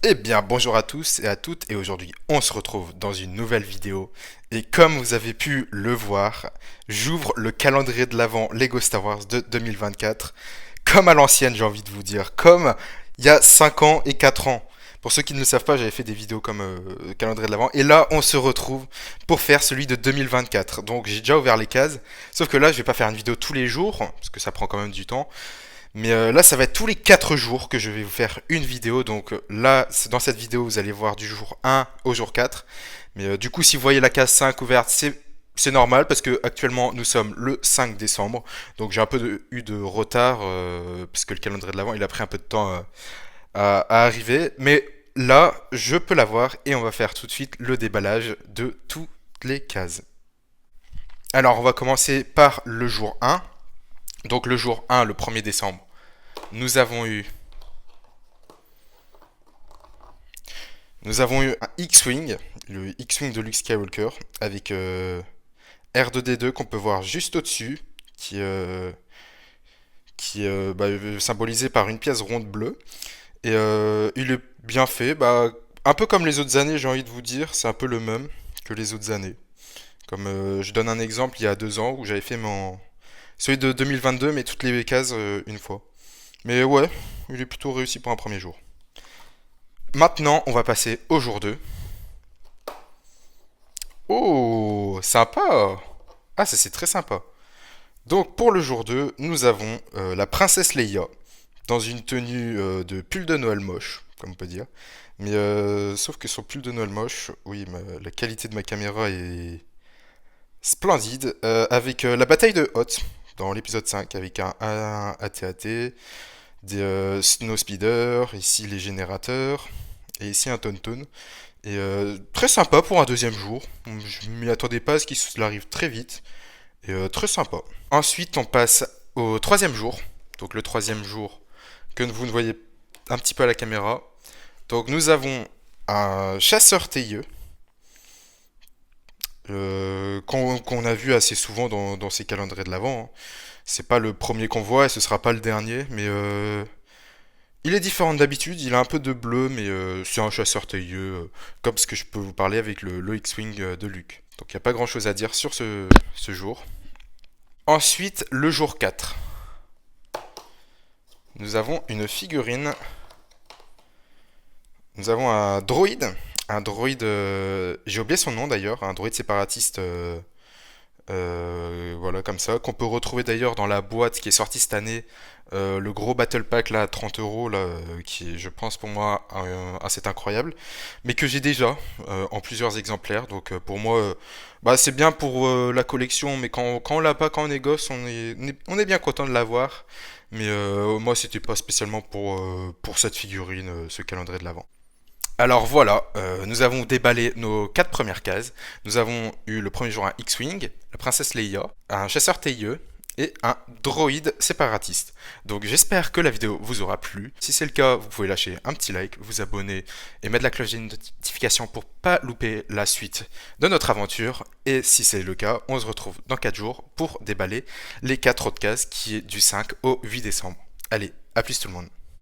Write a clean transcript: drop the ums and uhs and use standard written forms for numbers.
Eh bien, bonjour à tous et à toutes, et aujourd'hui on se retrouve dans une nouvelle vidéo. Et comme vous avez pu le voir, j'ouvre le calendrier de l'Avent Lego Star Wars de 2024, comme à l'ancienne j'ai envie de vous dire, comme il y a 5 ans et 4 ans. Pour ceux qui ne le savent pas, j'avais fait des vidéos comme calendrier de l'Avent, et là on se retrouve pour faire celui de 2024. Donc j'ai déjà ouvert les cases, sauf que là je vais pas faire une vidéo tous les jours, parce que ça prend quand même du temps. Mais là, ça va être tous les 4 jours que je vais vous faire une vidéo. Donc là, dans cette vidéo, vous allez voir du jour 1 au jour 4. Mais du coup, si vous voyez la case 5 ouverte, c'est normal parce que actuellement nous sommes le 5 décembre. Donc j'ai un peu eu de retard parce que le calendrier de l'avant il a pris un peu de temps à arriver. Mais là, je peux l'avoir et on va faire tout de suite le déballage de toutes les cases. Alors, on va commencer par le jour 1. Donc le jour 1, le 1er décembre, nous avons eu, nous avons eu un X-Wing, le X-Wing de Luke Skywalker, avec R2D2 qu'on peut voir juste au-dessus, qui est symbolisé par une pièce ronde bleue. Et il est bien fait, un peu comme les autres années, j'ai envie de vous dire, c'est un peu le même que les autres années. Comme je donne un exemple, il y a 2 ans où j'avais fait celui de 2022, mais toutes les cases une fois. Mais ouais, il est plutôt réussi pour un premier jour. Maintenant, on va passer au jour 2. Oh, sympa. Ah, ça c'est très sympa. Donc pour le jour 2, nous avons la princesse Leia dans une tenue de pull de Noël moche, comme on peut dire. Mais sauf que son pull de Noël moche, oui, la qualité de ma caméra est splendide. Avec la bataille de Hoth dans l'épisode 5, avec un AT-AT, des Snow Speeder, ici les générateurs, et ici un Tonton. Et très sympa pour un deuxième jour. Je m'y attendais pas à ce qu'il arrive très vite. Et très sympa. Ensuite, on passe au troisième jour. Donc le troisième jour que vous ne voyez un petit peu à la caméra. Donc nous avons un chasseur tailleux qu'on a vu assez souvent dans ces calendriers de l'Avent, hein. C'est pas le premier qu'on voit et ce sera pas le dernier, mais il est différent d'habitude, il a un peu de bleu, mais c'est un chasseur tailleux, comme ce que je peux vous parler avec le X-Wing de Luke. Donc il n'y a pas grand chose à dire sur ce jour. Ensuite, le jour 4. Nous avons une figurine. Nous avons un droïde. Un droïde. J'ai oublié son nom d'ailleurs. Un droïde séparatiste. Voilà, comme ça. Qu'on peut retrouver d'ailleurs dans la boîte qui est sortie cette année. Le gros Battle Pack là à 30 euros. Là, qui est, je pense, pour moi, assez incroyable. Mais que j'ai déjà en plusieurs exemplaires. Donc pour moi, c'est bien pour la collection. Mais quand on l'a pas, quand on est gosse, on est bien content de l'avoir. Mais moi, c'était pas spécialement pour cette figurine, ce calendrier de l'avant. Alors voilà, nous avons déballé nos 4 premières cases. Nous avons eu le premier jour un X-Wing, la princesse Leia, un chasseur tailleux et un droïde séparatiste. Donc j'espère que la vidéo vous aura plu. Si c'est le cas, vous pouvez lâcher un petit like, vous abonner et mettre la cloche des notifications pour pas louper la suite de notre aventure. Et si c'est le cas, on se retrouve dans 4 jours pour déballer les 4 autres cases qui est du 5 au 8 décembre. Allez, à plus tout le monde.